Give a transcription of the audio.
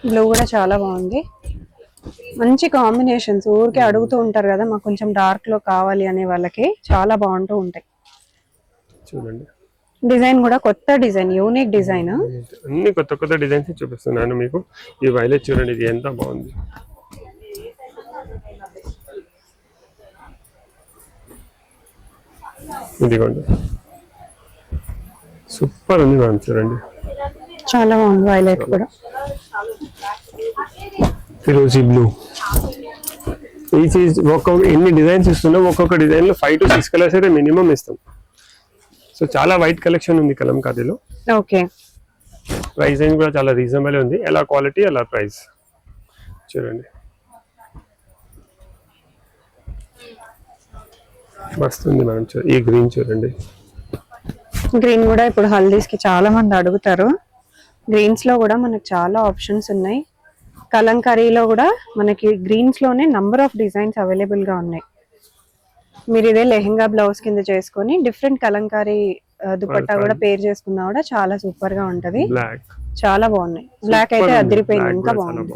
Blue కూడా చాలా బాగుంది. మంచి కాంబినేషన్స్. ఊరికే అడుగుతూ ఉంటారు కదా మాకు కొంచెం డార్క్ లో కావాలి అనే వాళ్ళకి చాలా బాగుంటూ ఉంటాయి. చూడండి డిజైన్ కూడా కొత్త డిజైన్, యూనిక్ డిజైన్. అన్ని కొత్త కొత్త డిజైన్స్ చూపిస్తున్నాను మీకు. ఈ వైలెట్ చూడండి, ఇది ఎంత బాగుంది. ఇదిగోండి సూపర్ ఉంది మ్యామ్, చూడండి చాలా బాగుంది వైలెట్ కూడా. ఫిరోజీ బ్లూ. ఈ చీజ్ ఎన్ని డిజైన్స్ ఇస్తున్నాం, ఒక్కొక్క డిజైన్ లో 5 to 6 కలర్స్ అయితే మినిమం ఇస్తాం. సో చాలా వైట్ కలెక్షన్ ఉంది కలంకారీలో. ఓకే. ప్రైస్ రేంజ్ కూడా చాలా రీజనబుల్ ఉంది. ఎలా క్వాలిటీ అలా ప్రైస్. చూడండి మస్తు ఉంది మేడం. ఈ గ్రీన్ చూడండి. గ్రీన్ కూడా ఇప్పుడు హల్దీస్ కి చాలా మంది అడుగుతారు. గ్రీన్స్ లో కూడా మనకు చాలా ఆప్షన్స్ ఉన్నాయి. కలంకారీలో కూడా మనకి గ్రీన్స్ లోనే నంబర్ ఆఫ్ డిజైన్స్ అవైలబుల్ గా ఉన్నాయి. మీరు ఇదే లెహెంగా బ్లౌజ్ కింద చేసుకొని డిఫరెంట్ కలంకారీ దుపట్టా కూడా పేర్ చేసుకున్నా కూడా చాలా సూపర్ గా ఉంటది. చాలా బాగున్నాయి. బ్లాక్ అయితే అదిరిపోయింది, ఇంకా బాగుంది.